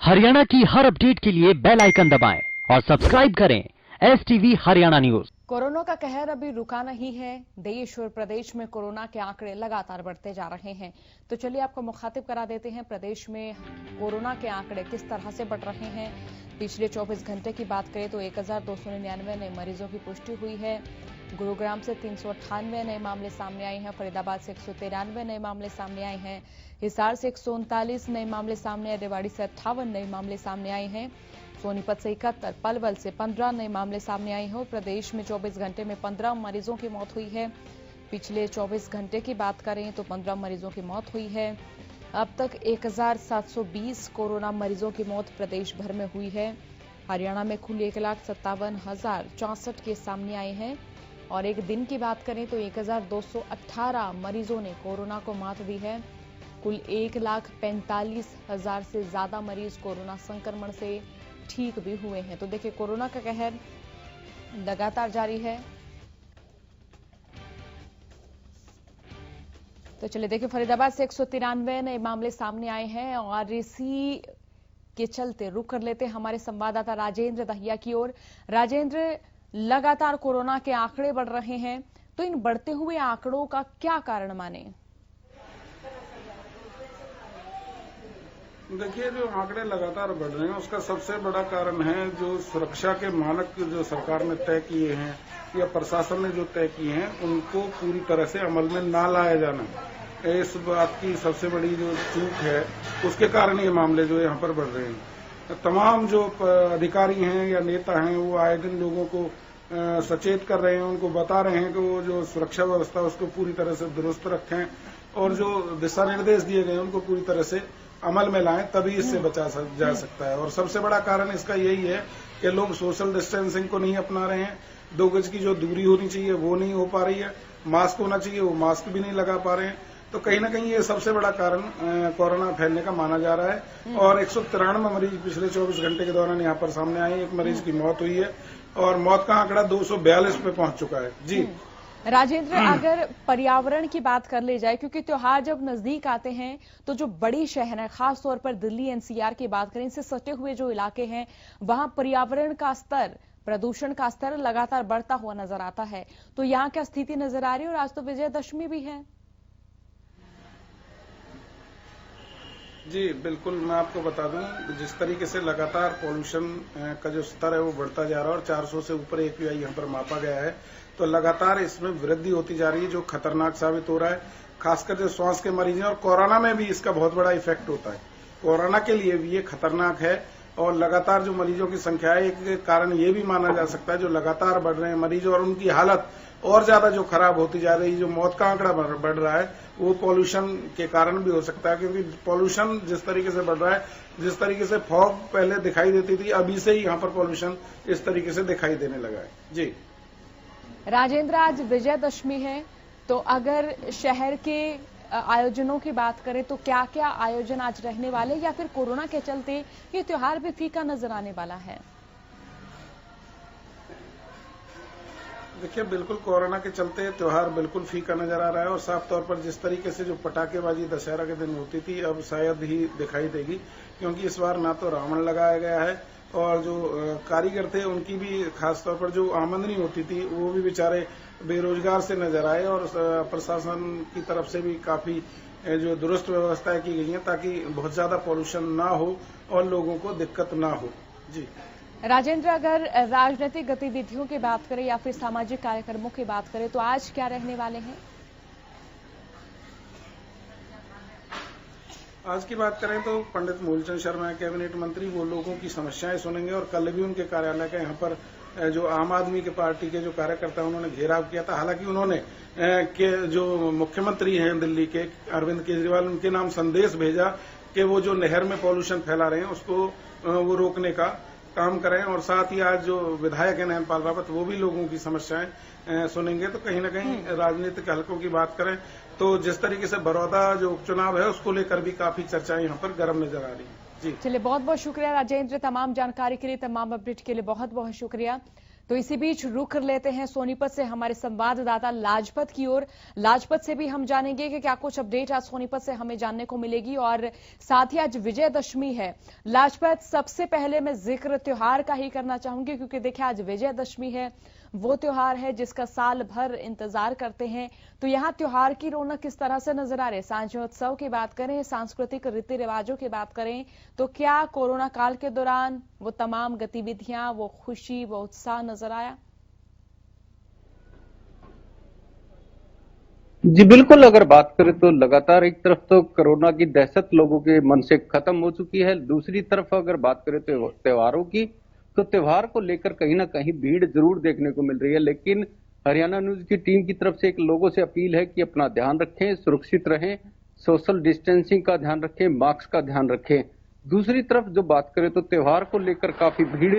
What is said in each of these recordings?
हरियाणा की हर अपडेट के लिए बेल आइकन दबाएं और सब्सक्राइब करें STV हरियाणा न्यूज। कोरोना का कहर अभी रुका नहीं है। देश और प्रदेश में कोरोना के आंकड़े लगातार बढ़ते जा रहे हैं। तो चलिए आपको मुखातिब करा देते हैं प्रदेश में कोरोना के आंकड़े किस तरह से बढ़ रहे हैं। पिछले 24 घंटे की बात करें तो 1299 नए मरीजों की पुष्टि हुई है। गुरुग्राम से 398 नए मामले सामने आए हैं। फरीदाबाद से 193 नए मामले सामने आए हैं। हिसार से 139 नए मामले सामने आए। रेवाड़ी से 58 नए मामले सामने आए हैं। सोनीपत से 71, पलवल से 15 नए मामले सामने आए हैं और प्रदेश में 24 घंटे में 15 मरीजों की मौत हुई है। पिछले 24 घंटे की बात करें तो 15 मरीजों की मौत हुई है। अब तक 1720 कोरोना मरीजों की मौत प्रदेश भर में हुई है। हरियाणा में कुल 1,57,064 केस सामने आए हैं और एक दिन की बात करें तो 1218 मरीजों ने कोरोना को मात दी है। कुल 1,45,000 से ज्यादा मरीज कोरोना संक्रमण से ठीक भी हुए हैं। तो देखिए कोरोना का कहर लगातार जारी है। तो चलिए देखिए फरीदाबाद से 193 नए मामले सामने आए हैं और इसी के चलते रुक कर लेते हमारे संवाददाता राजेंद्र दहिया की ओर। राजेंद्र, लगातार कोरोना के आंकड़े बढ़ रहे हैं, तो इन बढ़ते हुए आंकड़ों का क्या कारण माने? देखिए, जो आंकड़े लगातार बढ़ रहे हैं उसका सबसे बड़ा कारण है जो सुरक्षा के मानक जो सरकार ने तय किए हैं या प्रशासन ने जो तय किए हैं उनको पूरी तरह से अमल में ना लाया जाना। इस बात की सबसे बड़ी जो चूक है उसके कारण ये मामले जो यहाँ पर बढ़ रहे हैं। तमाम जो अधिकारी हैं या नेता हैं वो आए दिन लोगों को सचेत कर रहे हैं, उनको बता रहे हैं कि वो जो सुरक्षा व्यवस्था उसको पूरी तरह से दुरुस्त रखें और जो दिशा निर्देश दिए गए हैं उनको पूरी तरह से अमल में लाएं, तभी इससे बचा जा सकता है। और सबसे बड़ा कारण इसका यही है कि लोग सोशल डिस्टेंसिंग को नहीं अपना रहे हैं। 2 गज की जो दूरी होनी चाहिए वो नहीं हो पा रही है। मास्क होना चाहिए वो मास्क भी नहीं लगा पा रहे हैं। तो कहीं ना कहीं ये सबसे बड़ा कारण कोरोना फैलने का माना जा रहा है। और 193 मरीज पिछले 24 घंटे के दौरान यहाँ पर सामने आए। एक मरीज की मौत हुई है और मौत का आंकड़ा 242 पे पहुंच चुका है। जी राजेंद्र, अगर पर्यावरण की बात कर ली जाए, क्योंकि त्योहार जब नजदीक आते हैं तो जो बड़ी शहर है, खास तौर पर दिल्ली NCR की बात करें, इनसे सटे हुए जो इलाके हैं वहां पर्यावरण का स्तर, प्रदूषण का स्तर लगातार बढ़ता हुआ नजर आता है। तो यहाँ क्या स्थिति नजर आ रही है? और आज तो विजयदशमी भी है। जी बिल्कुल, मैं आपको बता दूं, जिस तरीके से लगातार पॉल्यूशन का जो स्तर है वो बढ़ता जा रहा है और 400 से ऊपर AQI यहाँ पर मापा गया है, तो लगातार इसमें वृद्धि होती जा रही है जो खतरनाक साबित हो रहा है। खासकर जो श्वास के मरीज हैं और कोरोना में भी इसका बहुत बड़ा इफेक्ट होता है। कोरोना के लिए भी ये खतरनाक है और लगातार जो मरीजों की संख्या है एक कारण ये भी माना जा सकता है जो लगातार बढ़ रहे हैं मरीज और उनकी हालत और ज्यादा जो खराब होती जा रही है, जो मौत का आंकड़ा बढ़ रहा है वो पॉल्यूशन के कारण भी हो सकता है। क्योंकि पॉल्यूशन जिस तरीके से बढ़ रहा है, जिस तरीके से फॉग पहले दिखाई देती थी, अभी से ही यहाँ पर पॉल्यूशन इस तरीके से दिखाई देने लगा है। जी राजेंद्र, आज विजयदशमी है, तो अगर शहर के आयोजनों की बात करें तो क्या क्या आयोजन आज रहने वाले, या फिर कोरोना के चलते ये त्योहार भी फीका नजर आने वाला है? देखिए, बिल्कुल कोरोना के चलते त्योहार बिल्कुल फीका नजर आ रहा है और साफ तौर पर जिस तरीके से जो पटाखेबाजी दशहरा के दिन होती थी अब शायद ही दिखाई देगी। क्योंकि इस बार ना तो रावण लगाया गया है और जो कारीगर थे उनकी भी खासतौर पर जो आमदनी होती थी वो भी बेचारे बेरोजगार से नजर आए और प्रशासन की तरफ से भी काफी जो दुरुस्त व्यवस्थाएं की गई हैं ताकि बहुत ज्यादा पॉल्यूशन ना हो और लोगों को दिक्कत ना हो। जी राजेंद्र, अगर राजनीतिक गतिविधियों की बात करें या फिर सामाजिक कार्यक्रमों की बात करें तो आज क्या रहने वाले हैं? आज की बात करें तो पंडित मूलचंद शर्मा कैबिनेट मंत्री वो लोगों की समस्याएं सुनेंगे और कल भी उनके कार्यालय का यहाँ पर जो आम आदमी के पार्टी के जो कार्यकर्ता उन्होंने घेराव किया था। हालांकि उन्होंने के जो मुख्यमंत्री हैं दिल्ली के अरविंद केजरीवाल, उनके नाम संदेश भेजा कि वो जो नहर में पॉल्यूशन फैला रहे हैं उसको वो रोकने का काम करें। और साथ ही आज जो विधायक है नयनपाल रावत वो भी लोगों की समस्याएं सुनेंगे। तो कहीं ना कहीं राजनीतिक हलकों की बात करें तो जिस तरीके से बड़ौदा जो उपचुनाव है उसको लेकर भी काफी चर्चाएं यहाँ पर गर्म नजर आ रही है। जी चलिए, बहुत बहुत शुक्रिया राजेंद्र, तमाम जानकारी के लिए, तमाम अपडेट के लिए बहुत बहुत शुक्रिया। तो इसी बीच रुख कर लेते हैं सोनीपत से हमारे संवाददाता लाजपत की ओर। लाजपत से भी हम जानेंगे कि क्या कुछ अपडेट आज सोनीपत से हमें जानने को मिलेगी, और साथ ही आज विजयदशमी है। लाजपत, सबसे पहले मैं जिक्र त्योहार का ही करना चाहूंगी, क्योंकि देखिए आज विजयदशमी है, वो त्योहार है जिसका साल भर इंतजार करते हैं। तो यहाँ त्योहार की रौनक किस तरह से नजर आ रही है? सांझोत्सव की बात करें, सांस्कृतिक रीति रिवाजों की बात करें, तो क्या कोरोना काल के दौरान वो तमाम गतिविधियां, वो खुशी, वो उत्साह नजर आया? जी बिल्कुल, अगर बात करें तो लगातार एक तरफ तो कोरोना की दहशत लोगों के मन से खत्म हो चुकी है, दूसरी तरफ अगर बात करें तो त्योहारों की, तो त्योहार को लेकर कहीं ना कहीं भीड़ जरूर देखने को मिल रही है। लेकिन हरियाणा न्यूज की टीम की तरफ से एक लोगों से अपील है कि अपना ध्यान रखें, सुरक्षित रहें, सोशल डिस्टेंसिंग का ध्यान रखें, मास्क का ध्यान रखें। दूसरी तरफ जो बात करें तो त्योहार को लेकर काफी भीड़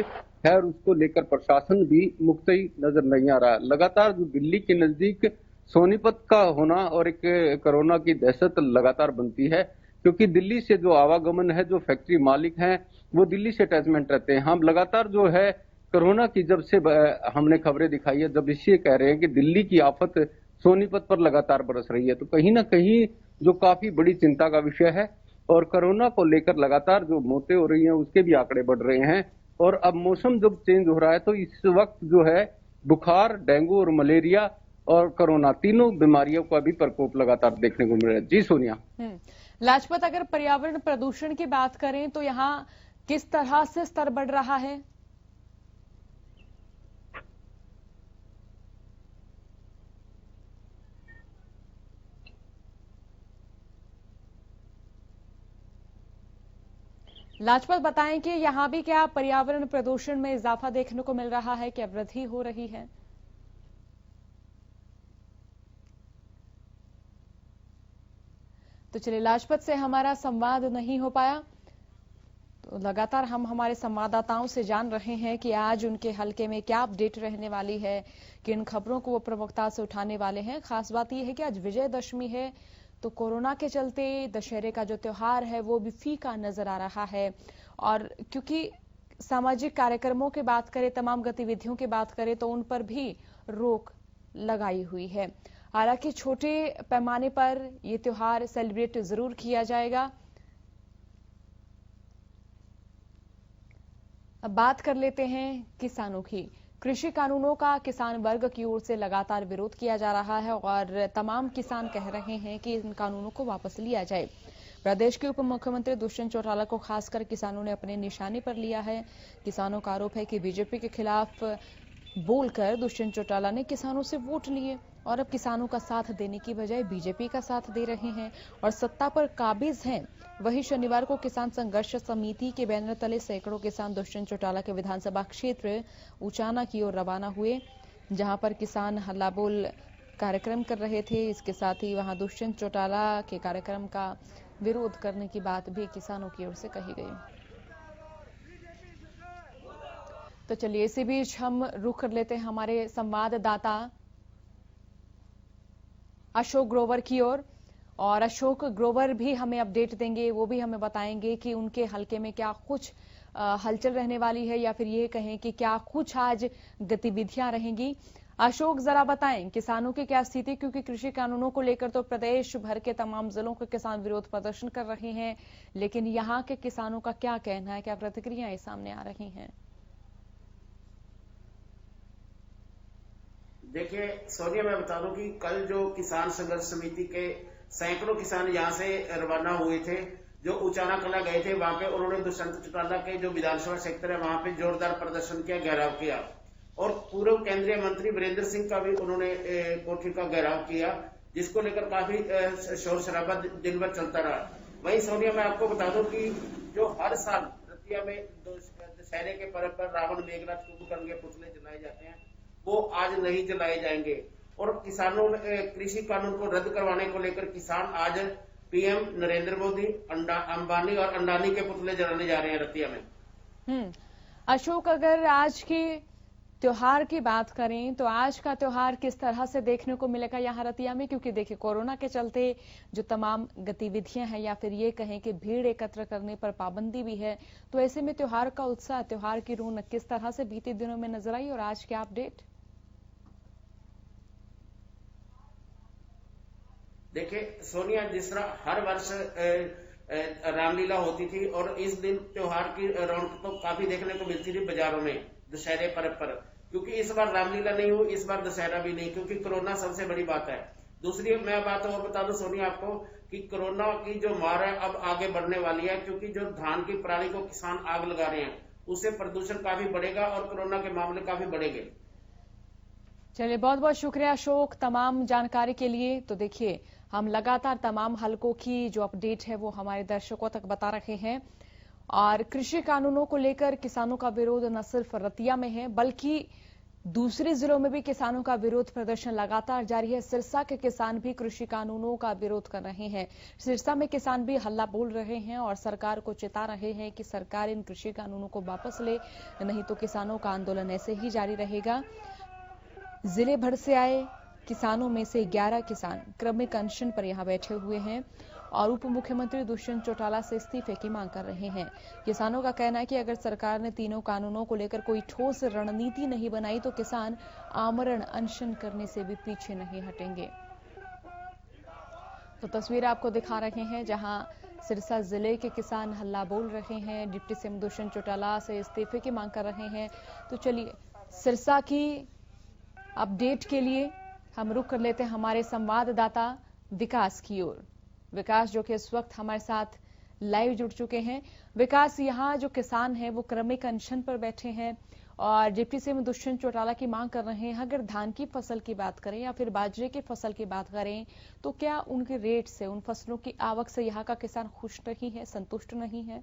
है और उसको लेकर प्रशासन भी मुक्तई नजर नहीं आ रहा। लगातार जो दिल्ली के नजदीक सोनीपत का होना और एक कोरोना की दहशत लगातार बनती है, क्योंकि दिल्ली से जो आवागमन है, जो फैक्ट्री मालिक हैं वो दिल्ली से अटैचमेंट रहते हैं। हम लगातार जो है कोरोना की जब से हमने खबरें दिखाई है, जब इससे कह रहे हैं कि दिल्ली की आफत सोनीपत पर लगातार बरस रही है, तो कहीं ना कहीं जो काफी बड़ी चिंता का विषय है। और कोरोना को लेकर लगातार जो मौतें हो रही हैं उसके भी आंकड़े बढ़ रहे हैं। और अब मौसम जब चेंज हो रहा है तो इस वक्त जो है बुखार, डेंगू और मलेरिया और कोरोना तीनों बीमारियों का भी प्रकोप लगातार देखने को मिल रहा है। जी सोनिया। लाजपत, अगर पर्यावरण प्रदूषण की बात करें तो यहाँ किस तरह से स्तर बढ़ रहा है? लाजपत, बताएं कि यहाँ भी क्या पर्यावरण प्रदूषण में इजाफा देखने को मिल रहा है, क्या वृद्धि हो रही है? तो चलिए, लाजपत से हमारा संवाद नहीं हो पाया, तो लगातार हम हमारे संवाददाताओं से जान रहे हैं कि आज उनके हलके में क्या अपडेट रहने वाली है, किन खबरों को वो प्रमुखता से उठाने वाले हैं। खास बात यह है कि आज विजयदशमी है, तो कोरोना के चलते दशहरे का जो त्योहार है वो भी फीका नजर आ रहा है। और क्योंकि सामाजिक कार्यक्रमों की बात करें, तमाम गतिविधियों की बात करें, तो उन पर भी रोक लगाई हुई है। हालांकि छोटे पैमाने पर यह त्योहार सेलिब्रेट जरूर किया जाएगा। अब बात कर लेते हैं किसानों की। कृषि कानूनों का किसान वर्ग की ओर से लगातार विरोध किया जा रहा है और तमाम किसान कह रहे हैं कि इन कानूनों को वापस लिया जाए। प्रदेश के उप मुख्यमंत्री दुष्यंत चौटाला को खासकर किसानों ने अपने निशाने पर लिया है। किसानों का आरोप है कि बीजेपी के खिलाफ बोलकर दुष्यंत चौटाला ने किसानों से वोट लिए और अब किसानों का साथ देने की बजाय बीजेपी का साथ दे रहे हैं और सत्ता पर काबिज हैं। वहीं शनिवार को किसान संघर्ष समिति के बैनर तले सैकड़ों किसान दुष्यंत चौटाला के विधानसभा क्षेत्र उचाना की ओर रवाना हुए, जहां पर किसान हल्ला बोल कार्यक्रम कर रहे थे। इसके साथ ही वहां दुष्यंत चौटाला के कार्यक्रम का विरोध करने की बात भी किसानों की ओर से कही गई। तो चलिए, इसी बीच हम रुख कर लेते हैं हमारे संवाददाता अशोक ग्रोवर की ओर, और अशोक ग्रोवर भी हमें अपडेट देंगे। वो भी हमें बताएंगे कि उनके हलके में क्या कुछ हलचल रहने वाली है, या फिर ये कहें कि क्या कुछ आज गतिविधियां रहेंगी। अशोक, जरा बताएं किसानों की क्या स्थिति, क्योंकि कृषि कानूनों को लेकर तो प्रदेश भर के तमाम जिलों के किसान विरोध प्रदर्शन कर रहे हैं, लेकिन यहाँ के किसानों का क्या कहना है, क्या प्रतिक्रियाएं सामने आ रही हैं? देखिए सोनिया, मैं बता दूं कि कल जो किसान संघर्ष समिति के सैकड़ों किसान यहाँ से रवाना हुए थे, जो उचाना कला गए थे, वहां पे उन्होंने दुष्यंत चौटाला के जो विधानसभा क्षेत्र है वहां पे जोरदार प्रदर्शन किया, घेराव किया, और पूर्व केंद्रीय मंत्री वीरेंद्र सिंह का भी उन्होंने कोठी का घेराव किया, जिसको लेकर काफी शोर शराबा दिन भर चलता रहा। वहीं सोनिया, मैं आपको बता दूं कि जो हर साल रतिया में दशहरे के पर्व पर रावण, मेघनाथ, कुंभकर्ण के पुतले जलाए जाते हैं, वो आज नहीं जलाए जाएंगे। और किसानों ने कृषि कानून को रद्द करवाने को लेकर किसान आज पीएम नरेंद्र मोदी, अंबानी और अंडानी के पुतले जलाने जा रहे हैं रतिया में। अशोक, अगर आज की त्योहार की बात करें तो आज का त्योहार किस तरह से देखने को मिलेगा यहाँ रतिया में, क्योंकि देखिए कोरोना के चलते जो तमाम गतिविधियां हैं या फिर ये कहें कि भीड़ एकत्र करने पर पाबंदी भी है, तो ऐसे में त्योहार का उत्साह, त्योहार की रौनक किस तरह से बीते दिनों में नजर आई और आज क्या अपडेट? देखिए सोनिया, जिस तरह हर वर्ष रामलीला होती थी और इस दिन त्योहार की रौनक तो काफी देखने को मिलती थी बाजारों में दशहरे पर्व पर, क्योंकि इस बार रामलीला नहीं हुई, इस बार दशहरा भी नहीं, क्योंकि कोरोना सबसे बड़ी बात है। दूसरी मैं बात और बता दूं सोनिया आपको कि कोरोना की जो मार है अब आगे बढ़ने वाली है, क्योंकि जो धान की पराली को किसान आग लगा रहे हैं उससे प्रदूषण काफी बढ़ेगा और कोरोना के मामले काफी बढ़ेंगे। चलिए, बहुत बहुत शुक्रिया अशोक तमाम जानकारी के लिए। तो देखिए, हम लगातार तमाम हलकों की जो अपडेट है वो हमारे दर्शकों तक बता रहे हैं और कृषि कानूनों को लेकर किसानों का विरोध न सिर्फ रतिया में है बल्कि दूसरे जिलों में भी किसानों का विरोध प्रदर्शन लगातार जारी है। सिरसा के किसान भी कृषि कानूनों का विरोध कर रहे हैं। सिरसा में किसान भी हल्ला बोल रहे हैं और सरकार को चेता रहे हैं कि सरकार इन कृषि कानूनों को वापस ले, नहीं तो किसानों का आंदोलन ऐसे ही जारी रहेगा। जिले भर से आए किसानों में से 11 किसान क्रमिक अनशन पर यहां बैठे हुए हैं और उप मुख्यमंत्री दुष्यंत चौटाला से इस्तीफे की मांग कर रहे हैं। किसानों का कहना है कि अगर सरकार ने तीनों कानूनों को लेकर कोई ठोस रणनीति नहीं बनाई तो किसान आमरण अनशन करने से भी पीछे नहीं हटेंगे। तो तस्वीर आपको दिखा रहे हैं जहां सिरसा जिले के किसान हल्ला बोल रहे हैं, डिप्टी सीएम दुष्यंत चौटाला से इस्तीफे की मांग कर रहे हैं। तो चलिए, सिरसा की अपडेट के लिए हम रुख कर लेते हैं हमारे संवाददाता विकास की ओर। विकास जो कि इस वक्त हमारे साथ लाइव जुड़ चुके हैं। विकास, यहाँ जो किसान हैं वो क्रमिक अनशन पर बैठे हैं और डिप्टी सीएम दुष्यंत चौटाला की मांग कर रहे हैं। अगर धान की फसल की बात करें या फिर बाजरे की फसल की बात करें तो क्या उनके रेट से, उन फसलों की आवक से यहाँ का किसान खुश नहीं है, संतुष्ट नहीं है?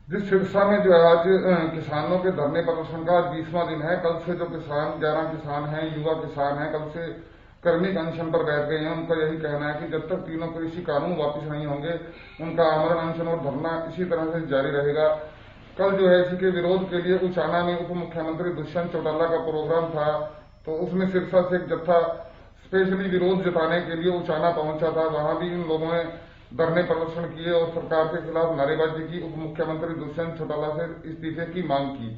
जिस सिरसा में जो है आज किसानों के धरने प्रदर्शन का 20वां दिन है। कल से जो किसान 11 किसान हैं, युवा किसान हैं, कल से क्रमिक अनशन पर बैठ गए हैं। उनका यही कहना है कि जब तक तीनों कृषि कानून वापस नहीं होंगे उनका आमरण अनशन और धरना इसी तरह से जारी रहेगा। कल जो है इसी के विरोध के लिए उचाना में उप मुख्यमंत्री दुष्यंत चौटाला का प्रोग्राम था, तो उसमें सिरसा से एक जत्था स्पेशली विरोध जताने के लिए उचाना पहुंचा था। वहां भी इन लोगों ने धरने प्रदर्शन किए और सरकार के खिलाफ नारेबाजी की। उप मुख्यमंत्री दुष्यंत चौटाला से इस्तीफे की मांग की।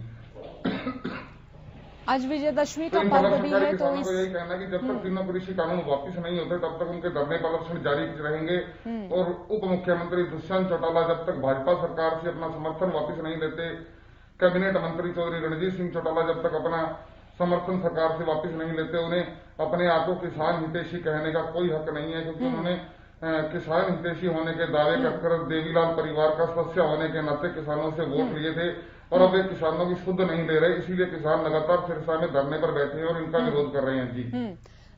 आज विजयदशमी का पर्व भी है, तो यही कहना है कि जब तक तीनों कृषि कानून वापस नहीं होते तब तक उनके धरने प्रदर्शन जारी रहेंगे और उप मुख्यमंत्री दुष्यंत चौटाला जब तक भाजपा सरकार से अपना समर्थन वापस नहीं लेते, कैबिनेट मंत्री चौधरी रणजीत सिंह चौटाला जब तक अपना समर्थन सरकार से वापस नहीं लेते, उन्हें अपने आप को किसान हितैषी कहने का कोई हक नहीं है, क्योंकि उन्होंने किसान हितैषी होने के दावे कर देवीलाल परिवार का सदस्य होने के नाते किसानों से वोट लिए थे और अब ये किसानों की शुद्ध नहीं ले रहे, इसीलिए किसान लगातार सिरसा में धरने पर बैठे हैं और इनका विरोध कर रहे हैं। जी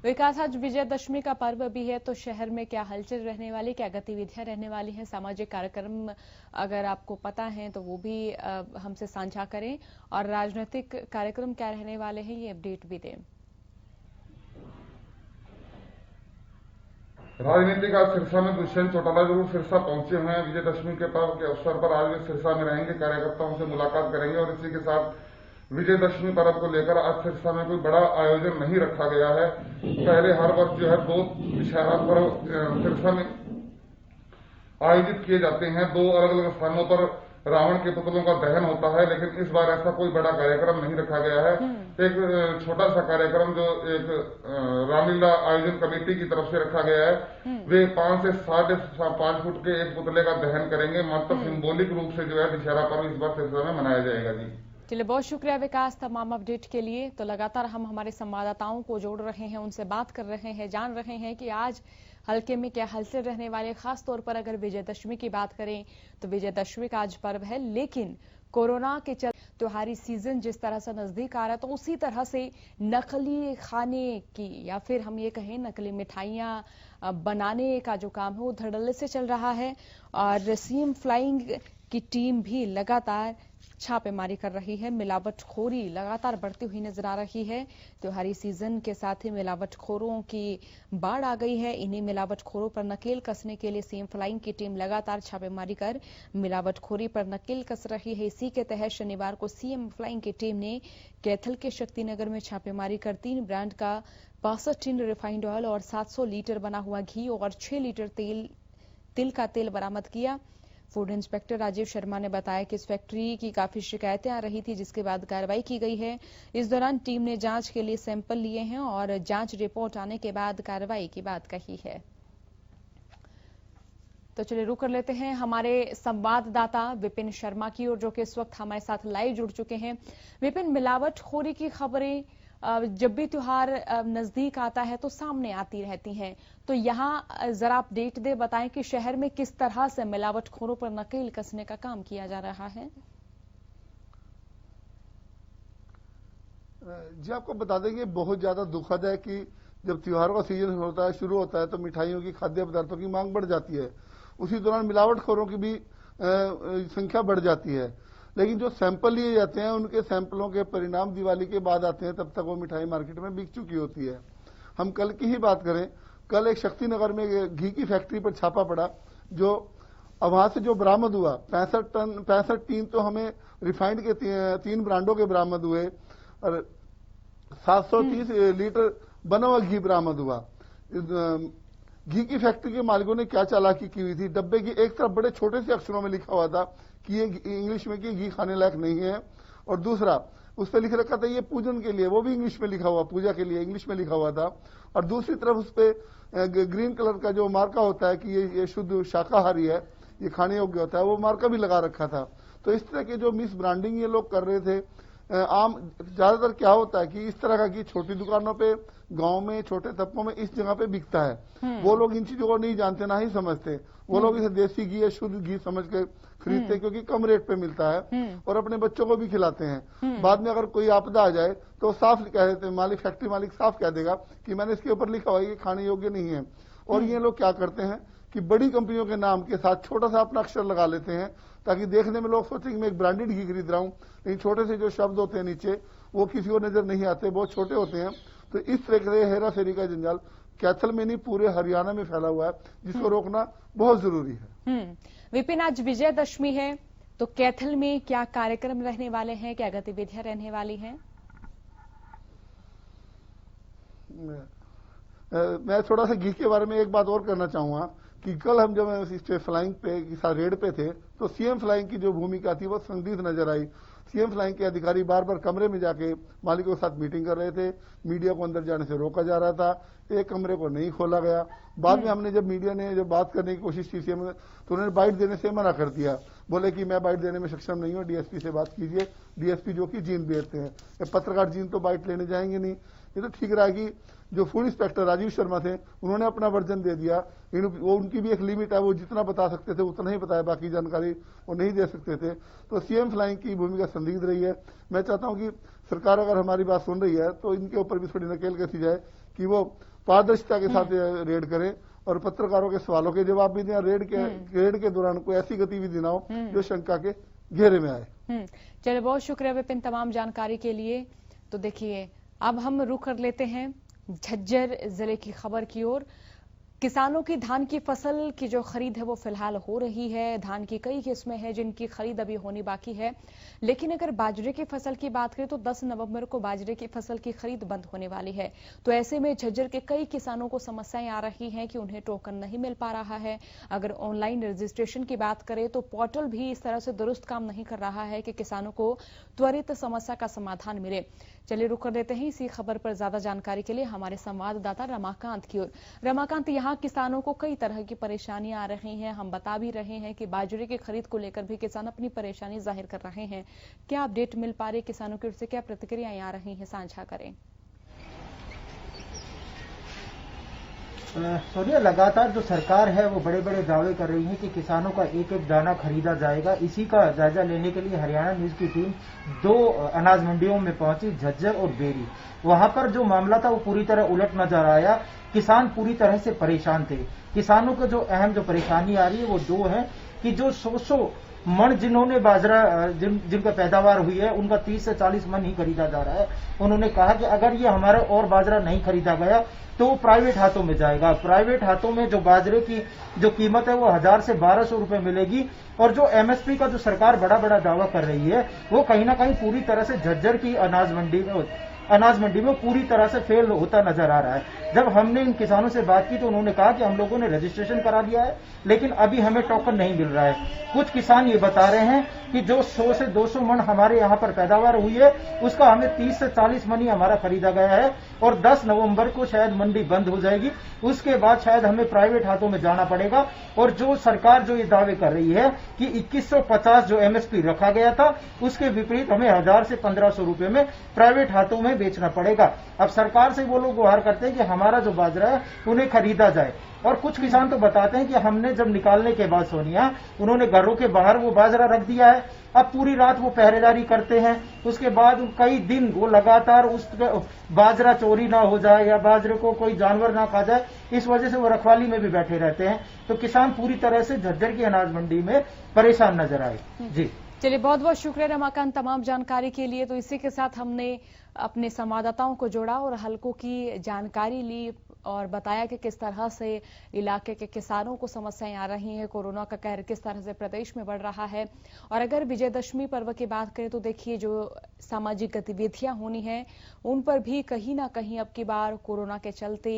विकास, आज विजयदशमी का पर्व भी है, तो शहर में क्या हलचल रहने वाली, क्या गतिविधियां रहने वाली हैं, सामाजिक कार्यक्रम अगर आपको पता है तो वो भी हमसे साझा करें और राजनीतिक कार्यक्रम क्या रहने वाले हैं ये अपडेट भी दें। राजनीतिक आज सिरसा में दुष्यंत चौटाला जरूर सिरसा पहुंचे हुए हैं। विजयदशमी के पर्व के अवसर पर आज वे सिरसा में रहेंगे, कार्यकर्ताओं से मुलाकात करेंगे और इसी के साथ विजयदशमी पर्व को लेकर आज सिरसा में कोई बड़ा आयोजन नहीं रखा गया है। पहले हर वर्ष जो है 2 दशहरा पर्व सिरसा में आयोजित किए जाते हैं। 2 अलग अलग स्थानों पर रावण के पुतलों का दहन होता है, लेकिन इस बार ऐसा कोई बड़ा कार्यक्रम नहीं रखा गया है। एक छोटा सा कार्यक्रम जो एक रामलीला आयोजन कमेटी की तरफ से रखा गया है, वे 5 से 5.5 फुट के एक पुतले का दहन करेंगे। मात्र सिंबॉलिक रूप से जो है दशहरा पर्व इस बार सिरसा में मनाया जाएगा। जी चलिए, बहुत शुक्रिया विकास तमाम अपडेट के लिए। तो लगातार हम हमारे संवाददाताओं को जोड़ रहे हैं, उनसे बात कर रहे हैं, जान रहे हैं कि आज हल्के में क्या हलचल रहने वाले। खास तौर पर अगर विजयदशमी की बात करें तो विजयदशमी का आज पर्व है, लेकिन कोरोना के चलते त्योहारी सीजन जिस तरह से नजदीक आ रहा है तो उसी तरह से नकली खाने की या फिर हम ये कहें नकली मिठाइयां बनाने का जो काम है वो धड़ल्ले से चल रहा है और सीएम फ्लाइंग की टीम भी लगातार छापेमारी कर रही है। मिलावटखोरी लगातार बढ़ती हुई नजर आ रही है। त्योहारी सीजन के साथ ही मिलावटखोरों की बाढ़ आ गई है। इन्हीं मिलावटखोरों पर नकेल कसने के लिए सीएम फ्लाइंग की टीम लगातार छापेमारी कर मिलावटखोरी पर नकेल कस रही है। इसी के तहत शनिवार को सीएम फ्लाइंग की टीम ने कैथल के शक्तिनगर में छापेमारी कर 3 ब्रांड का 62 टिन रिफाइंड ऑयल और 700 लीटर बना हुआ घी और 6 लीटर तिल का तेल बरामद किया। फूड इंस्पेक्टर राजीव शर्मा ने बताया कि इस फैक्ट्री की काफी शिकायतें आ रही थी, जिसके बाद कार्रवाई की गई है। इस दौरान टीम ने जांच के लिए सैंपल लिए हैं और जांच रिपोर्ट आने के बाद कार्रवाई की बात कही है। तो चलिए रुक कर लेते हैं हमारे संवाददाता विपिन शर्मा की ओर, जो कि इस वक्त हमारे साथ लाइव जुड़ चुके हैं। विपिन, मिलावटखोरी की खबरें जब भी त्योहार नजदीक आता है तो सामने आती रहती हैं, तो यहाँ जरा अपडेट दे, बताएं कि शहर में किस तरह से मिलावटखोरों पर नकेल कसने का काम किया जा रहा है। जी, आपको बता देंगे बहुत ज्यादा दुखद है कि जब त्योहारों का सीजन होता है, शुरू होता है, तो मिठाइयों की, खाद्य पदार्थों की मांग बढ़ जाती है। उसी दौरान मिलावटखोरों की भी संख्या बढ़ जाती है। लेकिन जो सैंपल लिए जाते हैं, उनके सैंपलों के परिणाम दिवाली के बाद आते हैं, तब तक वो मिठाई मार्केट में बिक चुकी होती है। हम कल की ही बात करें, कल एक शक्तिनगर में घी की फैक्ट्री पर छापा पड़ा, जो वहां से जो बरामद हुआ 65 टीन तो हमें रिफाइंड के 3 ब्रांडों के बरामद हुए और 730 लीटर बना हुआ घी बरामद हुआ। घी की फैक्ट्री के मालिकों ने क्या चालाकी की हुई थी, डब्बे की एक तरफ बड़े छोटे से अक्षरों में लिखा हुआ था कि ये इंग्लिश में कि घी खाने लायक नहीं है, और दूसरा उस पर लिख रखा था ये पूजन के लिए, वो भी इंग्लिश में लिखा हुआ, पूजा के लिए इंग्लिश में लिखा हुआ था। और दूसरी तरफ उस पर ग्रीन कलर का जो मार्का होता है कि ये शुद्ध शाकाहारी है, ये खाने योग्य होता है, वो मार्का भी लगा रखा था। तो इस तरह के जो मिस ब्रांडिंग ये लोग कर रहे थे। आम ज्यादातर क्या होता है कि इस तरह का घी छोटी दुकानों पे, गांव में, छोटे तबकों में इस जगह पे बिकता है। वो लोग इन चीजों को नहीं जानते, ना ही समझते। वो लोग इसे देसी घी या शुद्ध घी समझ के खरीदते, क्योंकि कम रेट पे मिलता है, और अपने बच्चों को भी खिलाते हैं। बाद में अगर कोई आपदा आ जाए तो साफ कह देते हैं, मालिक, फैक्ट्री मालिक साफ कह देगा कि मैंने इसके ऊपर लिखा हुआ है ये खाने योग्य नहीं है। और ये लोग क्या करते हैं कि बड़ी कंपनियों के नाम के साथ छोटा सा अपना अक्षर लगा लेते हैं, ताकि देखने में लोग सोचें कि मैं एक ब्रांडेड घी खरीद रहा हूं, लेकिन छोटे से जो शब्द होते हैं नीचे वो किसी को नजर नहीं आते, बहुत छोटे होते हैं। तो इस तरह से हेरा फेरी का जंजाल कैथल में नहीं पूरे हरियाणा में फैला हुआ है, जिसको रोकना बहुत जरूरी है। विपिन, आज विजयदशमी है, तो कैथल में क्या कार्यक्रम रहने वाले हैं, क्या गतिविधियां रहने वाली हैं? मैं थोड़ा सा घी के बारे में एक बात और करना चाहूंगा कि कल हम जब इस पे फ्लाइंग पे रेड पे थे, तो सीएम फ्लाइंग की जो भूमिका थी वो संदिग्ध नजर आई। सीएम फ्लाइंग के अधिकारी बार बार कमरे में जाके मालिकों के साथ मीटिंग कर रहे थे, मीडिया को अंदर जाने से रोका जा रहा था, एक कमरे को नहीं खोला गया। बाद में हमने जब मीडिया ने जब बात करने की कोशिश की सीएम, तो उन्होंने बाइट देने से मना कर दिया, बोले कि मैं बाइट देने में सक्षम नहीं हूं, डीएसपी से बात कीजिए। डीएसपी जो कि जीन बेचते हैं, पत्रकार जीन तो बाइट लेने जाएंगे नहीं। ये तो ठीक रहा कि जो फूड इंस्पेक्टर राजीव शर्मा थे, उन्होंने अपना वर्जन दे दिया। वो उनकी भी एक लिमिट है, वो जितना बता सकते थे उतना ही बताया, बाकी जानकारी वो नहीं दे सकते थे। तो सीएम फ्लाइंग की भूमिका संदिग्ध रही है। मैं चाहता हूं कि सरकार अगर हमारी बात सुन रही है तो इनके ऊपर भी थोड़ी नकेल कसी जाए कि वो पारदर्शिता के साथ रेड करें और पत्रकारों के सवालों के जवाब भी दें। रेड के दौरान कोई ऐसी गतिविधि ना हो जो शंका के घेरे में आए। चलिए, बहुत शुक्रिया विपिन तमाम जानकारी के लिए। तो देखिए, अब हम रुख कर लेते हैं झज्जर जिले की खबर की ओर। किसानों की धान की फसल की जो खरीद है वो फिलहाल हो रही है। धान की कई किस्में हैं जिनकी खरीद अभी होनी बाकी है, लेकिन अगर बाजरे की फसल की बात करें तो 10 नवंबर को बाजरे की फसल की खरीद बंद होने वाली है। तो ऐसे में झज्जर के कई किसानों को समस्याएं आ रही हैं कि उन्हें टोकन नहीं मिल पा रहा है। अगर ऑनलाइन रजिस्ट्रेशन की बात करें तो पोर्टल भी इस तरह से दुरुस्त काम नहीं कर रहा है कि किसानों को त्वरित समस्या का समाधान मिले। चलिए रुक कर देते हैं इसी खबर पर ज्यादा जानकारी के लिए हमारे संवाददाता रमाकांत की ओर। रमाकांत, यहाँ किसानों को कई तरह की परेशानियां आ रही हैं। हम बता भी रहे हैं कि बाजरे की खरीद को लेकर भी किसान अपनी परेशानी जाहिर कर रहे हैं। क्या अपडेट मिल पा रही किसानों की ओर से, क्या प्रतिक्रियाएं आ रही हैं, साझा करें। सोनिया, लगातार जो सरकार है वो बड़े बड़े दावे कर रही है कि किसानों का एक एक दाना खरीदा जाएगा। इसी का जायजा लेने के लिए हरियाणा न्यूज की टीम 2 अनाज मंडियों में पहुंची, झज्जर और बेरी। वहां पर जो मामला था वो पूरी तरह उलट नजर आया। किसान पूरी तरह से परेशान थे। किसानों को जो अहम जो परेशानी आ रही है वो 2 है कि जो 100 मन जिन्होंने बाजरा जिनका पैदावार हुई है उनका 30 से 40 मन ही खरीदा जा रहा है। उन्होंने कहा कि अगर ये हमारा और बाजरा नहीं खरीदा गया तो वो प्राइवेट हाथों में जाएगा। प्राइवेट हाथों में जो बाजरे की जो कीमत है वो 1000 से 1200 रुपए मिलेगी और जो एमएसपी का जो सरकार बड़ा बड़ा दावा कर रही है वो कहीं ना कहीं पूरी तरह से झज्जर की अनाज मंडी में पूरी तरह से फेल होता नजर आ रहा है। जब हमने इन किसानों से बात की तो उन्होंने कहा कि हम लोगों ने रजिस्ट्रेशन करा दिया है लेकिन अभी हमें टोकन नहीं मिल रहा है। कुछ किसान ये बता रहे हैं कि जो 100 से 200 मन हमारे यहाँ पर पैदावार हुई है उसका हमें 30 से 40 मन ही हमारा खरीदा गया है और 10 नवंबर को शायद मंडी बंद हो जाएगी। उसके बाद शायद हमें प्राइवेट हाथों में जाना पड़ेगा और जो सरकार जो ये दावे कर रही है कि 2150 जो एमएसपी रखा गया था उसके विपरीत हमें 1000 से 1500 रुपए में प्राइवेट हाथों में बेचना पड़ेगा। अब सरकार से वो लोग गुहार करते हैं कि हमारा जो बाजरा है उन्हें खरीदा जाए और कुछ किसान तो बताते हैं कि हमने जब निकालने के बाद सोनिया उन्होंने घरों के बाहर वो बाजरा रख दिया है। अब पूरी रात वो पहरेदारी करते हैं, उसके बाद कई दिन वो लगातार उस बाजरा चोरी ना हो जाए या बाजरे को कोई जानवर ना खा जाए, इस वजह से वो रखवाली में भी बैठे रहते हैं। तो किसान पूरी तरह से झज्जर की अनाज मंडी में परेशान नजर आए। जी चलिए, बहुत बहुत शुक्रिया रमाकांत तमाम जानकारी के लिए। तो इसी के साथ हमने अपने संवाददाताओं को जोड़ा और हलकों की जानकारी ली और बताया कि किस तरह से इलाके के किसानों को समस्याएं आ रही हैं, कोरोना का कहर किस तरह से प्रदेश में बढ़ रहा है। और अगर विजयदशमी पर्व की बात करें तो देखिए जो सामाजिक गतिविधियां होनी है उन पर भी कहीं ना कहीं अब की बार कोरोना के चलते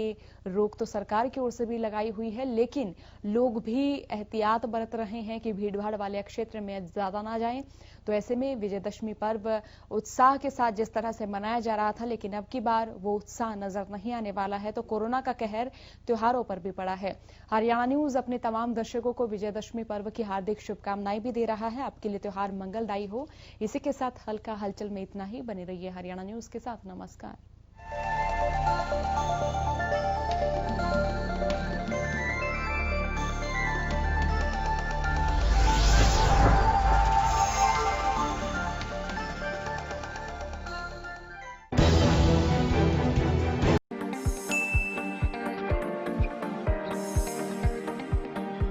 रोक तो सरकार की ओर से भी लगाई हुई है, लेकिन लोग भी एहतियात बरत रहे हैं कि भीड़भाड़ वाले क्षेत्र में ज्यादा ना जाएं। तो ऐसे में विजयदशमी पर्व उत्साह के साथ जिस तरह से मनाया जा रहा था, लेकिन अब की बार वो उत्साह नजर नहीं आने वाला है। तो कोरोना का कहर त्योहारों पर भी पड़ा है। हरियाणा न्यूज अपने तमाम दर्शकों को विजयदशमी पर्व की हार्दिक शुभकामनाएं भी दे रहा है। आपके लिए त्योहार मंगलदायी हो। इसी के साथ हल्का हलचल में इतना ही। बने रहिए हरियाणा न्यूज के साथ। नमस्कार।